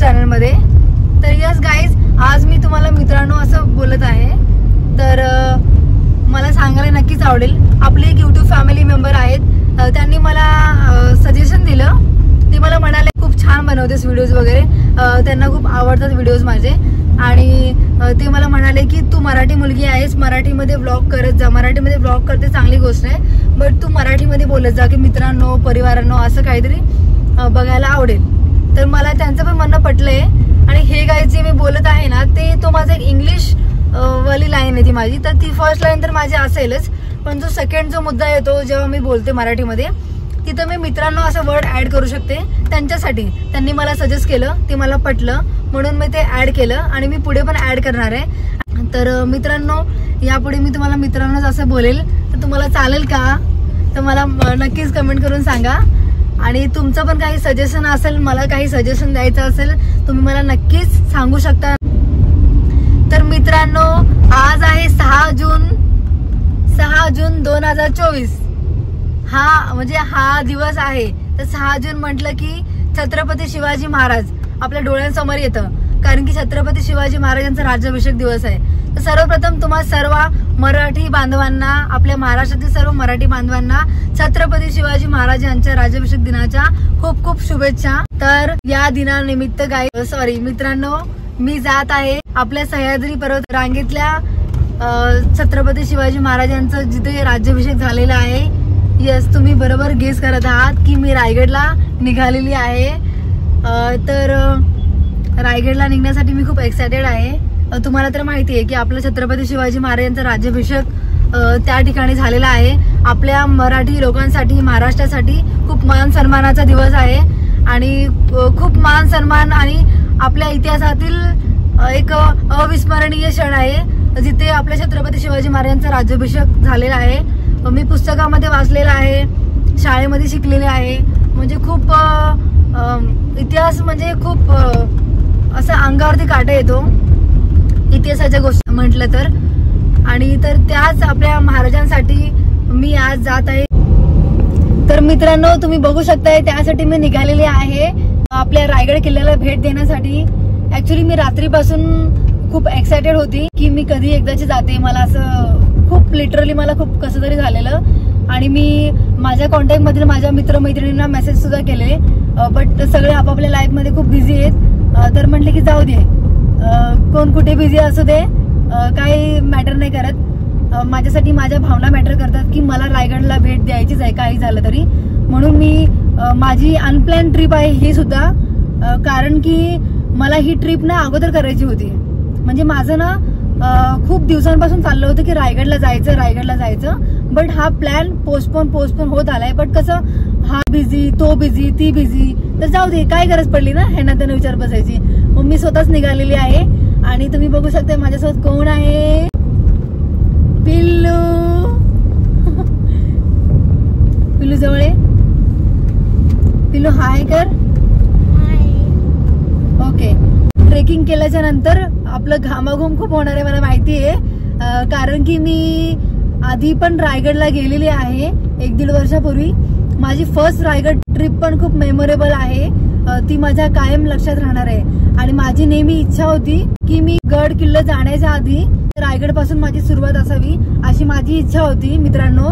चॅनलमध्ये। तर yes guys, आज मी तुम्हाला मित्रांनो असं बोलत आहे, तर मला सांगायला नक्कीच आवडेल। आपले एक यूट्यूब फॅमिली मेंबर आहेत, त्यांनी मला सजेशन दिलं। ते मला म्हणाले खूप छान बनवतेस व्हिडिओज वगैरे, त्यांना खूप आवडतात व्हिडिओज माझे। आणि ते मला म्हणाले की तू मराठी मुलगी आहेस, मराठीमध्ये ब्लॉग करत जा। मराठीमध्ये ब्लॉग करते चांगली गोष्ट आहे, बट तू मराठीमध्ये बोलत जा की मित्रांनो, परिवारांनो असं काहीतरी बघायला आवडेल। तर मला त्यांचं पण म्हणणं पटलंय। आणि हे गाईज जे मी बोलत आहे ना, ते तो माझा एक इंग्लिश वाली लाईन आहे ती माझी। तर ती फर्स्ट लाईन तर माझी असेलच, पण जो सेकंड जो मुद्दा येतो जेव्हा मी बोलते मराठीमध्ये, तिथं मी मित्रांनो असं वर्ड ऍड करू शकते। त्यांच्यासाठी त्यांनी मला सजेस्ट केलं, ते मला पटलं, म्हणून मी ते ऍड केलं आणि मी पुढे पण ऍड करणार आहे। तर मित्रांनो, यापुढे मी तुम्हाला मित्रांनोच असं बोलेल, तर तुम्हाला चालेल का? तर मला नक्कीच कमेंट करून सांगा। आणि तुमचं पण काही सजेशन असेल, मला काही सजेशन द्यायचं असेल, तुम्ही मला नक्कीच सांगू शकता। तर मित्रांनो, आज आहे 6 जून 2024। हा दिवस आहे। तर 6 जून म्हटलं की छत्रपती शिवाजी महाराज आपल्या डोळ्यांसमोर येतं, कारण की छत्रपती शिवाजी महाराजांचा राज्याभिषेक दिवस आहे। तर सर्वप्रथम तुम्हा सर्व मराठी बांधवांना, आपल्या महाराष्ट्रातील सर्व मराठी बांधवांना छत्रपती शिवाजी महाराज यांच्या राज्याभिषेक दिनाच्या खूप खूप शुभेच्छा। तर या दिनानिमित्त मित्रांनो, मी जात आहे आपल्या सह्याद्री पर्वत रांगेतल्या छत्रपती शिवाजी महाराजांचं जिथे राज्याभिषेक झालेला आहे। यस, तुम्ही बरोबर गेस करत आहात की मी रायगडला निघालेली आहे। तर रायगडला निघण्यासाठी मी खूप एक्सायटेड आहे। तुम्हाला तर माहिती आहे की आपलं छत्रपती शिवाजी महाराजांचा राज्याभिषेक त्या ठिकाणी झालेला आहे। आपल्या मराठी लोकांसाठी, महाराष्ट्रासाठी खूप मान सन्मानाचा दिवस आहे आणि खूप मान सन्मान आणि आपल्या इतिहासातील एक अविस्मरणीय क्षण आहे, जिथे आपल्या छत्रपती शिवाजी महाराजांचा राज्याभिषेक झालेला आहे। मी पुस्तकामध्ये वाचलेला आहे, शाळेमध्ये शिकलेले आहे। म्हणजे खूप इतिहास म्हणजे खूप असं अंगावरती काटा येतो इतिहासाच्या गोष्टी म्हटलं तर। आणि तर त्याच आपल्या महाराजांसाठी मी आज जात आहे। तर मित्रांनो, तुम्ही बघू शकताय, त्यासाठी मी निघालेली आहे आपल्या रायगड किल्ल्याला भेट देण्यासाठी। ऍक्च्युली मी रात्रीपासून खूप एक्सायटेड होती की मी कधी एकदाची जाते। मला असं खूप लिटरली मला खूप कसं तरी झालेलं आणि मी माझ्या कॉन्टॅक्ट मधील माझ्या मित्रमैत्रिणींना मेसेज सुद्धा केले, बट सगळे आपापल्या लाईफ मध्ये खूप बिझी आहेत। तर म्हटले की जाऊ दे, कोण कुठे बिझी असू दे, काही मॅटर नाही करत। माझ्यासाठी माझ्या भावना मॅटर करतात की मला रायगडला भेट द्यायचीच आहे काही झालं तरी। म्हणून मी माझी अनप्लॅन ट्रिप आहे ही सुद्धा, कारण की मला ही ट्रिप ना अगोदर करायची होती। म्हणजे माझं ना खूप दिवसांपासून चाललं होतं की रायगडला जायचं, बट हा प्लॅन पोस्टपोन होत आलाय। बट कसं, हा बिझी, तो बिझी, ती बिझी, तर जाऊ दे, काय गरज पडली ना ह्यांना त्यांना विचार बसायची। मग मी स्वतःच निघालेली आहे आणि तुम्ही बघू शकता माझ्यासोबत कोण आहे। पिल्लू पिल्लू जवळ आहे। पिल्लू हाय कर। ओके, ट्रेकिंग केल्याच्या नंतर आपलं घामाघूम खूप होणार आहे मला माहिती आहे, कारण की मी आधी पण रायगडला गेलेली आहे 1-1.5 वर्षापूर्वी। माझी फर्स्ट रायगड ट्रिप पण खूप मेमोरेबल आहे, ती माझ्या कायम लक्षात राहणार आहे। आणि माझी नेहमी इच्छा होती की मी गड किल्ला जाण्याच्या आधी रायगड पासून माझी सुरुवात असावी, अशी माझी इच्छा होती मित्रांनो।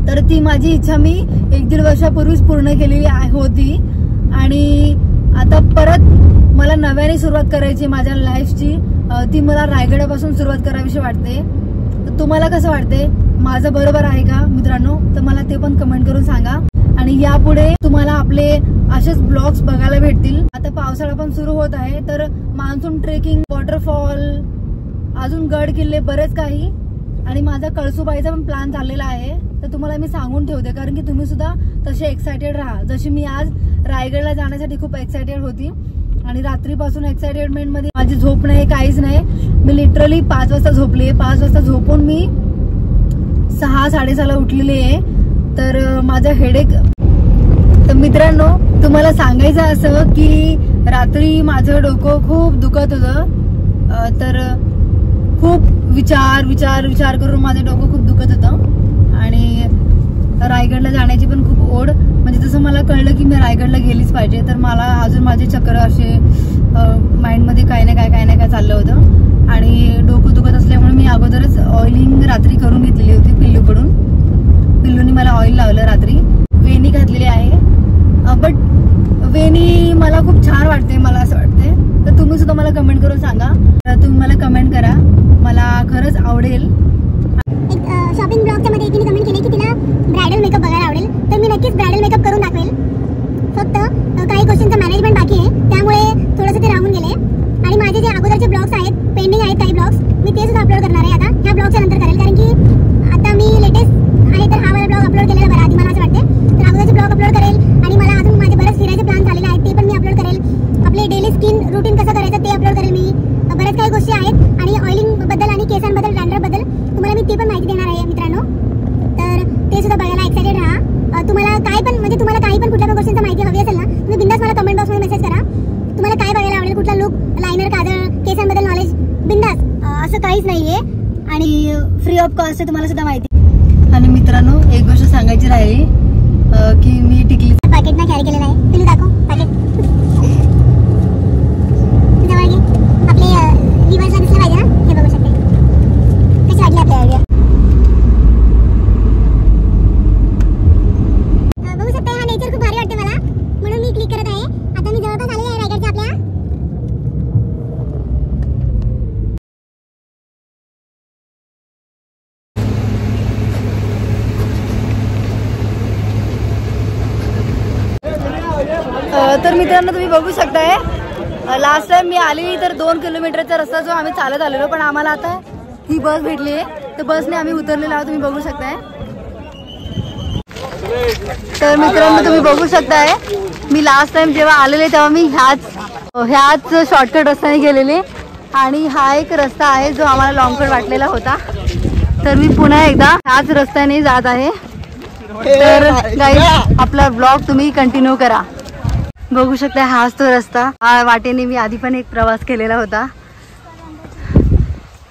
तर ती माझी इच्छा मी 1-1.5 वर्षापूर्वीच पूर्ण केलेली होती आणि आता परत मला नव्याने सुरुवात करायची माझ्या लाईफची, ती मला रायगडापासून सुरुवात करावीशी वाटते। तुम्हाला कसं वाटते? माझं बरोबर आहे का मित्रांनो? तर मला ते पण कमेंट करून सांगा। आणि यापुढे तुम्हाला आपले असेच ब्लॉग्स बघायला भेटतील। आता पावसाळा पण सुरू होत आहे, तर मान्सून ट्रेकिंग, वॉटरफॉल, अजून गड किल्ले बरेच काही, आणि माझा कळसुबाईचा पण प्लॅन चाललेला आहे। तर तुम्हाला मी सांगून ठेवते, कारण की तुम्ही सुद्धा तसे एक्सायटेड राहा जशी मी आज रायगडला जाण्यासाठी खूप एक्सायटेड होती। आणि रात्रीपासून एक्साइटेडमेंट मध्ये माझी झोप नाही, काहीच नाही। मी लिटरली 5 वाजता झोपले। 5 वाजता झोपून मी 6-6:30 उठलेली आहे। तर माझा हेडेक, तर मित्रांनो तुम्हाला सांगायचं असं की रात्री माझं डोकं खूप दुखत होतं। तर खूप विचार करून माझं डोकं खूप दुखत होतं आणि रायगडला जाण्याची पण खूप ओढ म्हणजे जसं मला कळलं की मी रायगडला गेलीच पाहिजे, तर मला अजून माझे चक्र असे माइंडमध्ये काही ना काय चाललं होतं आणि डोकं दुखत असल्यामुळे मी अगोदरच ऑइलिंग रात्री करून घेतलेली होती पिल्लूकडून. पिल्लूनी मला ऑइल लावलं रात्री. वेणी घातलेली आहे, बट वेणी मला खूप छान वाटते, मला असं वाटते. तर तुम्ही सुद्धा मला कमेंट करून सांगा. तुम्ही मला कमेंट करा, मला खरंच आवडेल. एक शॉपिंग ब्लॉगच्या मध्ये एकीने कमेंट केली की तिला ब्रायडल मेकअप बघायला आवडेल, तर मी नक्कीच ब्रायडल मेकअप करून दाखवेल. फक्त काही गोष्टींचं मॅनेजमेंट बाकी आहे, त्यामुळे थोडंसं ते राहून गेले. आणि माझे जे अगोदरचे ब्लॉग्स आहेत, पेंडिंग आहेत काही ब्लॉग्स, मी ते सुद्धा अपलोड करणार आहे आता. ह्या ब्लॉगच्या नंतर करेल, कारण की आता मी लेटेस्ट आहे तर हा वाला ब्लॉग अपलोड केलेला बरा आधी मला असं वाटते. तर अगोदरचे ब्लॉग अपलोड करेल आणि मला अजून माझे बरेच फिरायचे प्लॅन झालेले आहेत, ते पण मी अपलोड करेल. आपले डेली स्किन रुटीन कसं करायचं ते अपलोड करेल मी. बऱ्याच काही गोष्टी आहेत आणि ऑइलिंग बद्दल आणि केसांबद्दल, डॅन्ड्रफ बद्दल तुम्हाला मी ते पण माहिती देणार आहे मित्रांनो. तर ते सुद्धा बघायला एक्साइटेड राहा. तुम्हाला काही पण कुठल्या गोष्टींची माहिती हवी असेल ना, तुम्ही बिंदास मला कमेंट बॉक्समध्ये मेसेज करा. तुम्हाला काय बघायला आवडेल, कुठला लुक, लायनर, काजळ, केसांबद्दल नॉलेज, बिंदास. असं काहीच नाहीये आणि फ्री ऑफ कॉस्ट आहे, तुम्हाला सुद्धा माहिती. आणि मित्रांनो, एक गोष्ट सांगायची राहिली की मी टिकलीचं पॅकेट ना कॅरी केलेलं आहे. तुम्ही दाखव पॅकेट. जवळ घे. आपले व्ह्यूअर्सला दिसलं पाहिजे ना, हे बघू शकते. कशी वाटली आपली आयडिया? बघू शकता, हा नेचर खूप भारी वाटते मला, म्हणून मी क्लिक करत आहे. आता मी जवळपास आलेले आहे रायगडच्या आपल्या. तर मित्रांनो, तुम्ही बघू शकताय, लास्ट टाइम मी आली तर 2 किलोमीटरचा रस्ता जो आम्ही चालत आलेलो, पण आम्हाला आता ही बस भेटली आहे, तर बसने आम्ही उतरलेलो आहोत. तुम्ही बघू शकताय. तर मित्रांनो, तुम्ही बघू शकताय, मी लास्ट टाइम जेव्हा आलेले तेव्हा मी ह्याच शॉर्टकट रस्त्याने गेलेले आणि हा एक रस्ता आहे जो आम्हाला लॉंगकट वाटलेला होता. तर मी पुन्हा एकदा ह्याच रस्त्याने जात आहे. तर गाईज, आपला ब्लॉग तुम्ही कंटिन्यू करा. बघू शकता, हाच तो रस्ता. हा वाटेने मी आधी पण एक प्रवास केलेला होता.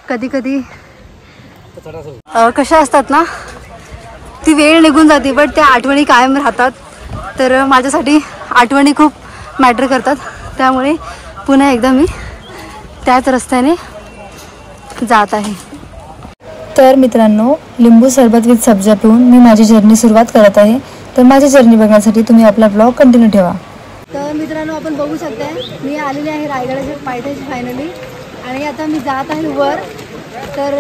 कधी कधी कशा असतात ना, ती वेळ निघून जाते बट त्या आठवणी कायम राहतात. तर माझ्यासाठी आठवणी खूप मॅटर करतात, त्यामुळे पुन्हा एकदा मी त्याच रस्त्याने जात आहे. तर मित्रांनो, लिंबू सरबत विथ सब्जा पिऊन मी माझी जर्नी सुरुवात करत आहे. तर माझी जर्नी बघण्यासाठी तुम्ही आपला ब्लॉग कंटिन्यू ठेवा. तर मित्रांनो, आपण बघू शकताय, मी आलेली आहे रायगडाच्या पायथ्याशी फायनली, आणि आता मी जात आहे वर. तर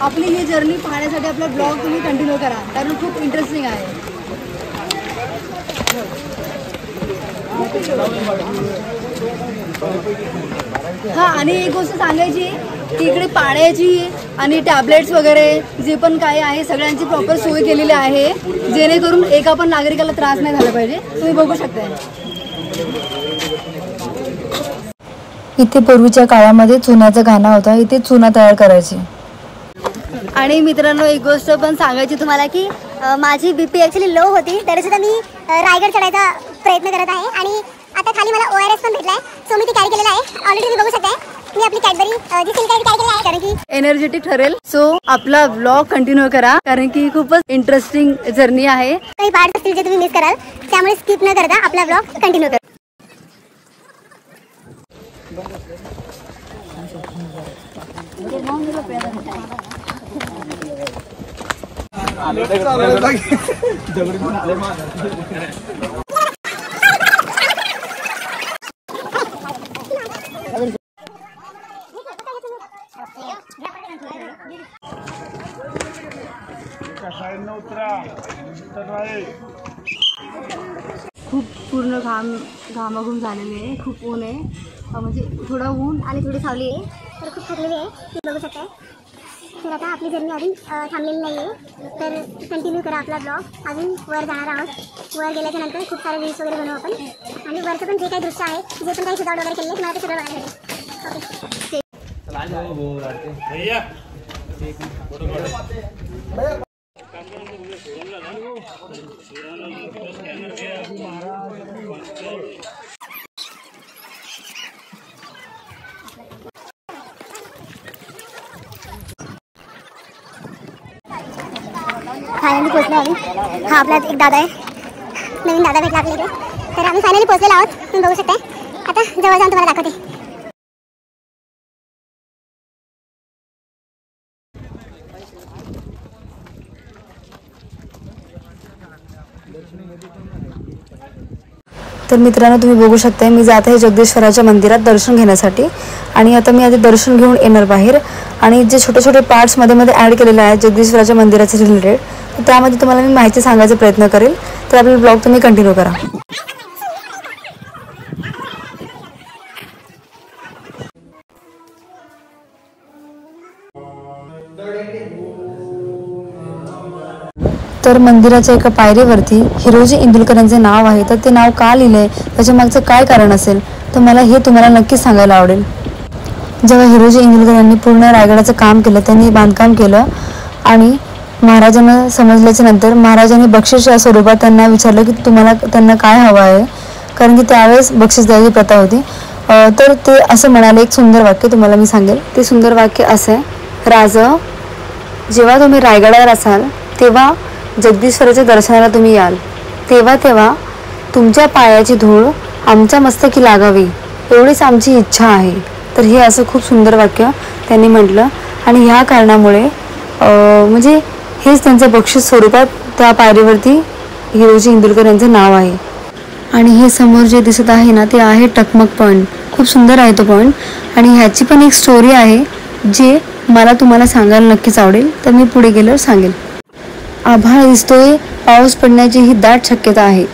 आपली ही जर्नी पाहण्यासाठी आपला ब्लॉग तुम्ही कंटिन्यू करा, कारण खूप इंटरेस्टिंग आहे. हा, आणि एक गोष्ट सांगायची की इकडे पाण्याची आणि टॅबलेट्स वगैरे जे पण काही आहे सगळ्यांची प्रॉपर सोय केलेली आहे, जेणेकरून एका पण नागरिकाला त्रास नाही झाला पाहिजे. तुम्ही बघू शकताय. इथे पूर्वीच्या काळामध्ये चुन्याचा घाणा होता, इथे चुना तयार करायची. आणि मित्रांनो, एक गोष्ट पण सांगायची तुम्हाला की माझी बीपी ऍक्च्युली लो होती, तरी सुद्धा मी रायगड चढायचा प्रयत्न करत आहे. आणि आता खाली मला ORS पण भेटलाय, सो मी ती कॅरी केलेला आहे. ऑलरेडी तुम्ही बघू शकताय, मी आपली कॅडबरी जी सिल्क कॅरी केलेली आहे, कारण की एनर्जेटिक ठरेल. सो आपला ब्लॉग कंटिन्यू करा, कारण की खूपच इंटरेस्टिंग जर्नी आहे. काही पार्ट असतील जे तुम्ही मिस कराल, त्यामुळे स्किप न करता आपला ब्लॉग कंटिन्यू करा. खूप पूर्ण घामाघूम झालेले आहे, खूप ऊन आहे, म्हणजे थोडं ऊन आणि थोडी सावली आहे. तर खूप थकलेली आहे, तुम्ही बघू शकता. तर आता आपली जर्नी अजून थांबलेली नाही आहे, तर कंटिन्यू करा आपला ब्लॉग. अजून वर जाणार आहोत. वर गेल्याच्या नंतर खूप सारे रील्स वगैरे बनवू आपण, आणि वरचं पण जे काही दृश्य आहे, जे पण काही सजावट वगैरे केली आहे, तुम्हाला ते सगळं बघायला भेटेल. ओके. फायनली पोहोचलो आम्ही. हा आपला एक दादा आहे, नवीन दादा भेटला आपल्याला इथे. तर आम्ही फायनली पोहोचलेलो आहोत, तुम्ही बघू शकता. आता जवळ जाऊन तुम्हाला दाखवते. तर मित्रांनो, तुम्ही बघू शकता मी जात आहे जगदीश्वराच्या मंदिरात दर्शन घेण्यासाठी. आणि आता मी आधी दर्शन घेऊन येणार बाहेर. आणि जे छोटे छोटे पार्ट्स मध्ये ॲड केलेले आहेत जगदीश्वराच्या मंदिराचे रिलेटेड, त्यामध्ये तुम्हाला मी माहिती सांगायचा प्रयत्न करेल. तर आपला ब्लॉग तुम्ही कंटिन्यू करा. तर मंदिराच्या एका पायरीवरती हिरोजी इंदुलकर यांचे नाव आहे. तर ते नाव का लिहिलंय, त्याच्या मागचं काय कारण असेल, तर मला हे तुम्हाला नक्कीच सांगायला आवडेल. जेव्हा हिरोजी इंदुलकर यांनी पूर्ण रायगडाचं काम केलं, त्यांनी बांधकाम केलं आणि महाराजांना समजल्याच्या नंतर महाराजांनी बक्षीस या स्वरूपात त्यांना विचारलं की तुम्हाला त्यांना काय हवं आहे, कारण की त्यावेळेस बक्षीस द्यायची प्रथा होती. तर ते असं म्हणाले, एक सुंदर वाक्य तुम्हाला मी सांगेल. ते सुंदर वाक्य असं आहे, राज, जेव्हा तुम्ही रायगडावर असाल तेव्हा जगदीश्वराच्या दर्शनाला तुम्ही याल, तेव्हा तेव्हा तुमच्या पायाची धूळ आमच्या मस्तकी लागावी एवढीच आमची इच्छा आहे. तर हे असं खूप सुंदर वाक्य त्यांनी म्हटलं. आणि ह्या कारणामुळे म्हणजे हेच त्यांचं बक्षीस स्वरूपात त्या पायरीवरती हिरोजी इंदुलकर यांचं नाव आहे. आणि हे समोर जे दिसत आहे ना, ते आहे टकमक पॉईंट. खूप सुंदर आहे तो पॉईंट. आणि ह्याची पण एक स्टोरी आहे जे मला तुम्हाला सांगायला नक्कीच आवडेल. तर मी पुढे गेल्यावर सांगेल. आभाळ दिसतोय, पाऊस पडण्याची ही दाट शक्यता आहे.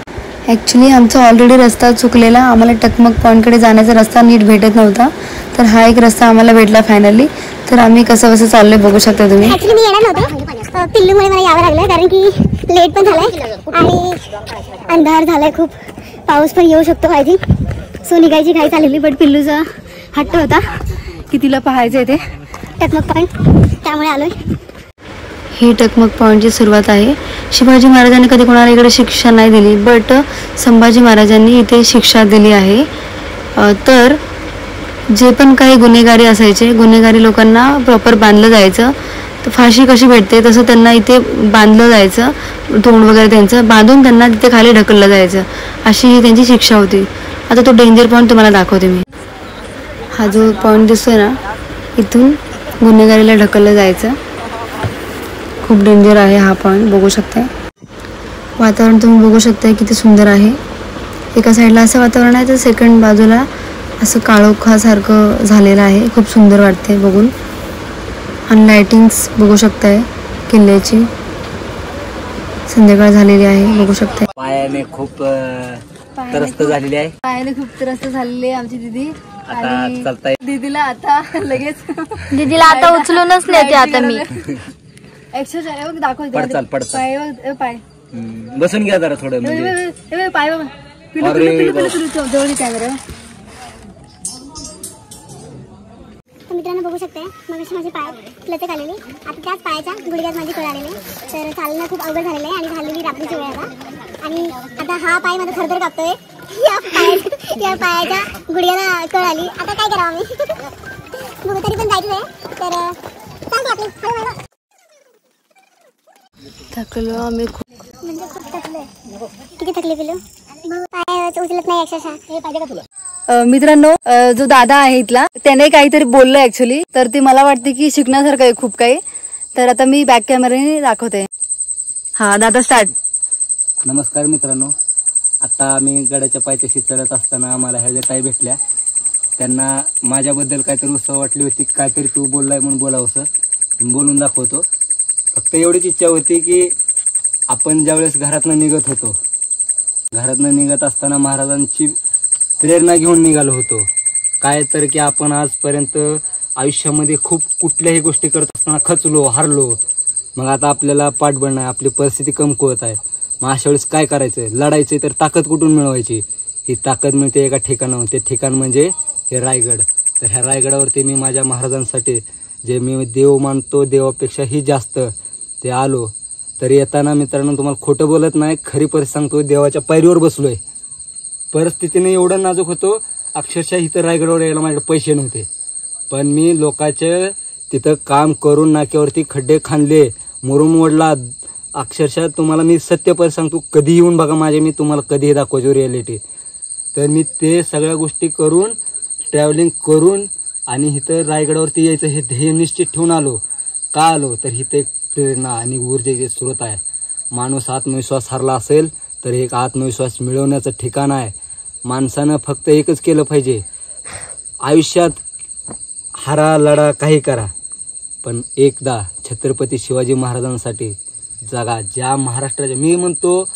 ॲक्च्युली आमचा ऑलरेडी रस्ता चुकलेला, आम्हाला टकमक पॉईंटकडे जाण्याचा रस्ता नीट भेटत नव्हता. तर हा एक रस्ता आम्हाला भेटला फायनली. तर आम्ही कसं कसं चाललोय बघू शकता तुम्ही. ऍक्च्युली मी येणार नव्हते, पिल्लूमुळे मला यावं लागलं, कारण की लेट पण झालाय आणि अंधार झालाय खूप. पाऊस पण येऊ शकतो आय थिंक. सो निघायची घाई चाललेली, बट पिल्लूचा हट्ट होता की तिला पाहायचं आहे ते टकमक पॉईंट, त्यामुळे आलोय. ही टकमक पॉईंटची सुरुवात आहे. शिवाजी महाराजांनी कधी कोणाला इकडे शिक्षा नाही दिली, बट संभाजी महाराजांनी इथे शिक्षा दिली आहे. तर जे पण काही गुन्हेगारी असायचे, गुन्हेगारी लोकांना प्रॉपर बांधलं जायचं. तर फाशी कशी भेटते तसं त्यांना इथे बांधलं जायचं, तोंड वगैरे त्यांचं बांधून त्यांना तिथे खाली ढकललं जायचं, अशी ही त्यांची शिक्षा होती. आता तो डेंजर पॉईंट तुम्हाला दाखवते मी. हा जो पॉईंट दिसतोय ना, इथून गुन्हेगारीला ढकललं जायचं. खूप डेंजर आहे हा पॉईंट, बघू शकताय. वातावरण तुम्ही बघू शकताय किती सुंदर आहे. एका साईडला असं वातावरण आहे, तर सेकंड बाजूला असं काळोखासारखं झालेलं आहे. खूप सुंदर वाटते बघून. आणि लाइटिंग्स बघू शकताय किल्ल्याची. संध्याकाळ झालेली आहे, बघू शकताय. पायाने खूप त्रस्त झालेली आहे. पायाने खूप त्रस्त झालेली आहे आमची दीदी. आता चालताय दीदीला आता लगेच दीदीला आता उचलूनच नेते आता मी. एक्सरसाइज दाखव. पडचाल पडचाल पाय पाय बसून घ्या जरा थोडं. म्हणजे पाय जवळ कॅमेरा. मित्रांनो बघू शकते, मग अशी माझे पाय लचक आलेली, आता त्याच पायाच्या गुडघ्यात माझी कळ आलेली. तर चालणं खूप अवघड झालेलं आहे आणि झालेली रात्रीची वेळ आता. आणि आता हा पाय माझा थरथर कापतोय. या पायाच्या गुडघ्याला कळ आली, आता काय करावं आम्ही. बघू तरी पण जायचं आहे. तर चालते आपली. थकलो आम्ही खूप, म्हणजे खूप थकलोय. किती थकले पिलो, पाय उचलत नाही अक्षरशः. हे पाहिजे का तुला? मित्रांनो, जो दादा आहे इथला त्याने काहीतरी बोललं ऍक्च्युली, तर ती मला वाटते की शिकण्यासारखं आहे खूप काही. तर आता मी बॅक कॅमेराने दाखवते. हा दादा स्टार्ट. नमस्कार मित्रांनो, आता आम्ही गडाच्या पायथ्याशी चढत असताना आम्हाला ह्या ज्या ताई भेटल्या, त्यांना माझ्याबद्दल काहीतरी उत्सव वाटली होती. काहीतरी तू बोललाय म्हणून बोलावंसं बोलून दाखवतो. फक्त एवढीच इच्छा होती की आपण ज्यावेळेस घरातनं निघत होतो, घरातनं निघत असताना महाराजांची प्रेरणा घेऊन निघालो होतो. काय तर की आपण आजपर्यंत आयुष्यामध्ये खूप कुठल्याही गोष्टी करत असताना खचलो, हारलो. मग आता आपल्याला पाठबळ नाही, आपली परिस्थिती कमकुवत आहे. मग अशा वेळेस काय करायचं? लढायचं. तर ताकद कुठून मिळवायची? ही ताकद मिळते एका ठिकाणावर. ते ठिकाण म्हणजे हे रायगड. तर ह्या रायगडावरती मी माझ्या महाराजांसाठी, जे मी देव मानतो देवापेक्षाही जास्त, ते आलो. तर येताना मित्रांनो तुम्हाला खोटं बोलत नाही, खरी परिस्थिती सांगतो, देवाच्या पायरीवर बसलोय. परिस्थितीने एवढं नाजूक होतो, अक्षरशः इथं रायगडावर यायला माझ्याकडे पैसे नव्हते. पण मी लोकांचे तिथं काम करून नाक्यावरती खड्डे खांदले, मुरुम ओढला, अक्षरशः तुम्हाला मी सत्यपर सांगतो, कधी येऊन बघा माझ्या, मी तुम्हाला कधीही दाखवायचो रिॲलिटी. तर मी ते सगळ्या गोष्टी करून ट्रॅव्हलिंग करून आणि इथं रायगडावरती यायचं हे ध्येय निश्चित ठेवून आलो. का आलो तर इथं एक प्रेरणा आणि ऊर्जेचे स्रोत आहे. माणूस आत्मविश्वास हरला असेल तर एक आत्मविश्वास मिळवण्याचं ठिकाण आहे. माणसानं फक्त एकच केलं पाहिजे आयुष्यात, हारा लढा काही करा, पण एकदा छत्रपती शिवाजी महाराजांसाठी जगा. ज्या महाराष्ट्राच्या, मी म्हणतो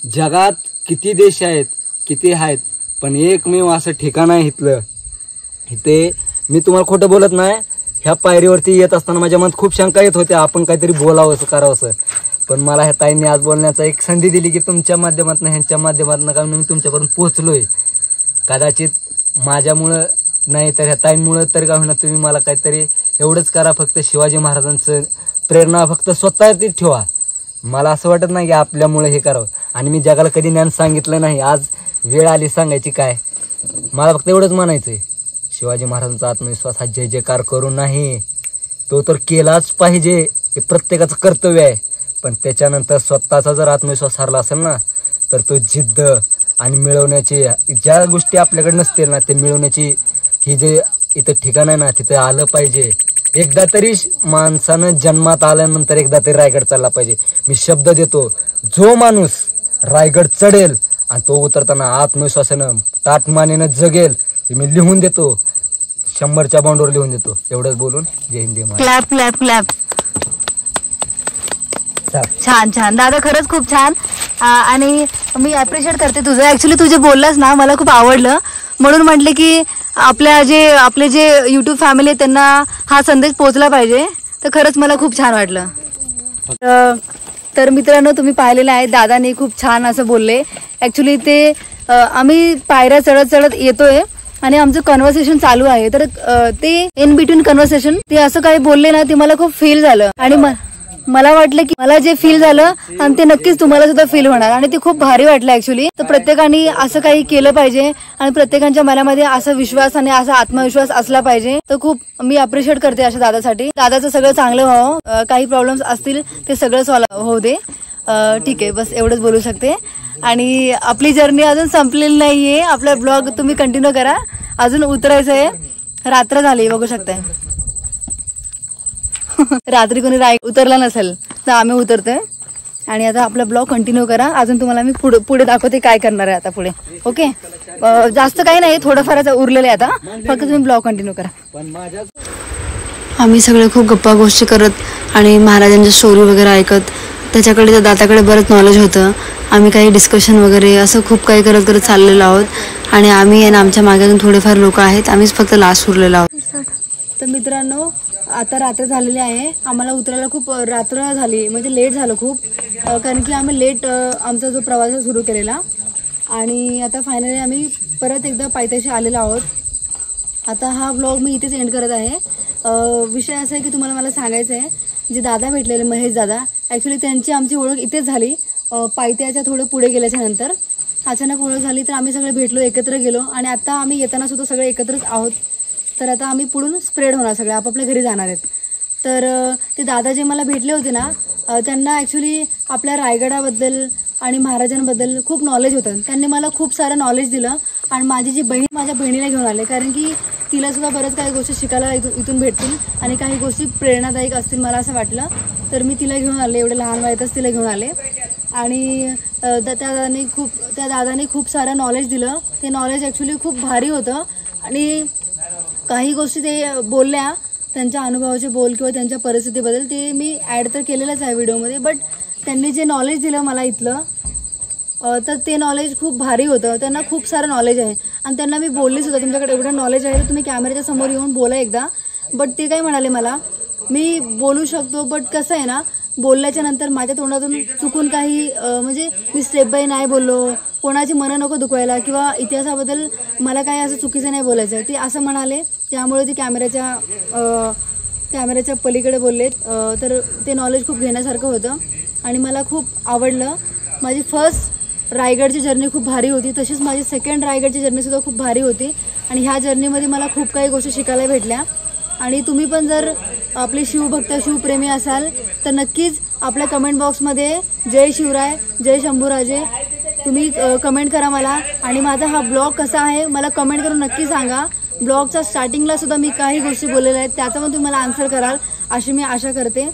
जगात किती देश आहेत, किती आहेत, पण एकमेव असं ठिकाण आहे इथलं. इथे मी तुम्हाला खोटं बोलत नाही, ह्या पायरीवरती येत असताना माझ्या मनात खूप शंका येत होत्या, आपण काहीतरी बोलावंसं करावंसं. पण मला ह्या ताईंनी आज बोलण्याचा एक संधी दिली की तुमच्या माध्यमातून, ह्यांच्या माध्यमातून, कारण मी तुमच्यापर्यंत पोहोचलोय. कदाचित माझ्यामुळं नाही तर ह्या ताईंमुळं तर का होणार, तुम्ही मला काहीतरी एवढंच करा, फक्त शिवाजी महाराजांचं प्रेरणा फक्त स्वतःच ठेवा. मला असं वाटत नाही की आपल्यामुळे हे करावं. आणि मी जगाला कधी ज्ञान सांगितलं नाही, आज वेळ आली सांगायची. काय मला फक्त एवढंच म्हणायचं आहे, शिवाजी महाराजांचा आत्मविश्वास हा जय जयकार करून नाही, तो तर केलाच पाहिजे, हे प्रत्येकाचं कर्तव्य आहे. पण त्याच्यानंतर स्वतःचा जर आत्मविश्वास हरला असेल ना, तर तो जिद्द आणि मिळवण्याची ज्या गोष्टी आपल्याकडे नसतील ना, ते मिळवण्याची ही जे इथं ठिकाण आहे ना, तिथे आलं पाहिजे. एकदा तरी माणसानं जन्मात आल्यानंतर एकदा तरी रायगड चालला पाहिजे. मी शब्द देतो, जो माणूस रायगड चढेल आणि तो उतरताना आत्मविश्वासानं ताटमानेनं जगेल, हे मी लिहून देतो, 100च्या बाउंडवर लिहून देतो. एवढंच बोलून जय हिंद, जय महाराष्ट्र. Clap clap clap. छान छान दादा, खरंच खूप छान. आणि मी अप्रिशिएट करते तुझं. ऍक्च्युली तू जे बोललास ना मला खूप आवडलं, म्हणून म्हटले की आपले जे युट्यूब फॅमिली आहे त्यांना हा संदेश पोहोचला पाहिजे. तर खरंच मला खूप छान वाटलं. तर मित्रांनो, तुम्ही पाहिलेलं आहे, दादाने खूप छान असं बोलले. ऍक्च्युली ते आम्ही पायऱ्या चढत चढत येतोय आणि आमचं कन्व्हर्सेशन चालू आहे, तर ते इन बिटवीन कन्व्हर्सेशन ते असं काही बोलले ना, ते मला खूप फील झालं. आणि मला वाटलं की मला जे फील झालं आणि ते नक्कीच तुम्हाला सुद्धा फील होणार, आणि ते खूप भारी वाटलं ऍक्च्युली. तर प्रत्येकाने असं काही केलं पाहिजे आणि प्रत्येकाच्या मनामध्ये असा विश्वास आणि असा आत्मविश्वास असला पाहिजे. तर खूप मी अप्रिशिएट करते अशा दादासाठी. दादाचं सगळं चांगलं व्हावं, काही प्रॉब्लेम्स असतील ते सगळं सॉल्व्ह होऊ दे. ठीक आहे, बस एवढंच बोलू शकते. आणि आपली जर्नी अजून संपलेली नाहीये, आपला ब्लॉग तुम्ही कंटिन्यू करा. अजून उतरायचंय, रात्र झाली बघू शकताय. रात्री कोणी उतरला नसेल तर आम्ही उतरतोय. आणि आता आपला ब्लॉग कंटिन्यू करा. अजून तुम्हाला मी पुढे दाखवते काय करणार आहे आता पुढे. ओके, जास्त काही नाही, थोडंफार उरलेलं आहे आता, फक्त तुम्ही ब्लॉग कंटिन्यू करा. आम्ही सगळे खूप गप्पा गोष्टी करत आणि महाराजांच्या स्टोरी वगैरे ऐकत, त्याच्याकडे त्या दाताकडे बरंच नॉलेज होतं. आम्ही काही डिस्कशन वगैरे असं खूप काही करत करत चाललेलो आहोत. आणि आम्ही आणि आमच्या मागे थोडेफार लोक आहेत, आम्हीच फक्त लास्ट उरलेलो आहोत. तर मित्रांनो, आता रात्र झालेली आहे, आम्हाला उतरायला खूप रात्र झाली, म्हणजे लेट झालं खूप, कारण की आम्ही लेट आमचा जो प्रवास सुरू केलेला. आणि आता फायनली आम्ही परत एकदा पायथ्याशी आलेलो आहोत. आता हा व्लॉग मी इथेच एंड करत आहे. विषय असा आहे की तुम्हाला मला सांगायचं आहे, जे दादा भेटलेले महेश दादा, ॲक्च्युली त्यांची आमची ओळख इथेच झाली. पायथ्याच्या थोडं पुढे गेल्याच्या नंतर अचानक ओळख झाली, तर आम्ही सगळे भेटलो, एकत्र गेलो. आणि आता आम्ही येताना सुद्धा सगळे एकत्रच आहोत. तर आता आम्ही पुढून स्प्रेड होणार, सगळे आपापल्या घरी जाणार आहेत. तर ते दादा जे मला भेटले होते ना, त्यांना ॲक्च्युली आपल्या रायगडाबद्दल आणि महाराजांबद्दल खूप नॉलेज होतं. त्यांनी मला खूप सारं नॉलेज दिलं. आणि माझी जी बहीण, माझ्या बहिणीला घेऊन आले, कारण की तिला सुद्धा बरंच काही गोष्टी शिकायला इथून भेटतील आणि काही गोष्टी प्रेरणादायक असतील मला असं वाटलं. तर मी तिला घेऊन आले, एवढे लहान वयातच तिला घेऊन आले. आणि त्या दादाने खूप सारं नॉलेज दिलं. ते नॉलेज ॲक्च्युली खूप भारी होतं. आणि काही गोष्टी ते बोलल्या, त्यांच्या अनुभवाचे बोल किंवा त्यांच्या परिस्थितीबद्दल, ते मी ॲड तर केलेलंच आहे व्हिडिओमध्ये. बट त्यांनी जे नॉलेज दिलं मला इथलं, तर ते नॉलेज खूप भारी होतं. त्यांना खूप सारं नॉलेज आहे. आणि त्यांना मी बोललीच होतं, तुमच्याकडे एवढं नॉलेज आहे तर तुम्ही कॅमेऱ्याच्या समोर येऊन बोला एकदा. बट ते काय म्हणाले, मला मी बोलू शकतो, बट कसं आहे ना, बोलल्याच्या नंतर माझ्या तोंडातून चुकून काही म्हणजे मी स्टेप बाय नाही बोललो, कोणाची मनं नको दुखवायला, किंवा इतिहासाबद्दल मला काय असं चुकीचं नाही बोलायचं, ते असं म्हणाले. त्यामुळे ते कॅमेऱ्याच्या पलीकडे बोललेत. तर ते नॉलेज खूप घेण्यासारखं होतं आणि मला खूप आवडलं. माझी फर्स्ट रायगडची जर्नी खूप भारी होती, तशीच माझी सेकंड रायगडची जर्नीसुद्धा खूप भारी होती. आणि ह्या जर्नीमध्ये मला खूप काही गोष्टी शिकायला भेटल्या. आणि तुम्ही पण जर आपले शिवभक्त शिवप्रेमी असाल तर नक्कीच आपल्या कमेंट बॉक्समध्ये जय शिवराय जय शंभूराजे तुम्ही कमेंट करा मला. आणि माझा हा ब्लॉग कसा आहे मला कमेंट करून नक्की सांगा. ब्लॉगच्या स्टार्टिंगला सुद्धा मी काही गोष्टी बोललेल्या आहेत त्याचा पण तुम्ही मला आन्सर कराल अशी मी आशा करते.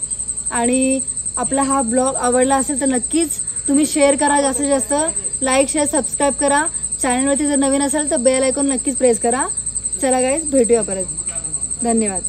आणि आपला हा ब्लॉग आवडला असेल तर नक्कीच तुम्ही शेअर करा, जास्तीत जास्त लाईक शेअर सबस्क्राईब करा. चॅनलवरती जर नवीन असेल तर बेल आयकॉन नक्कीच प्रेस करा. चला गाईज भेटूया परत. धन्यवाद.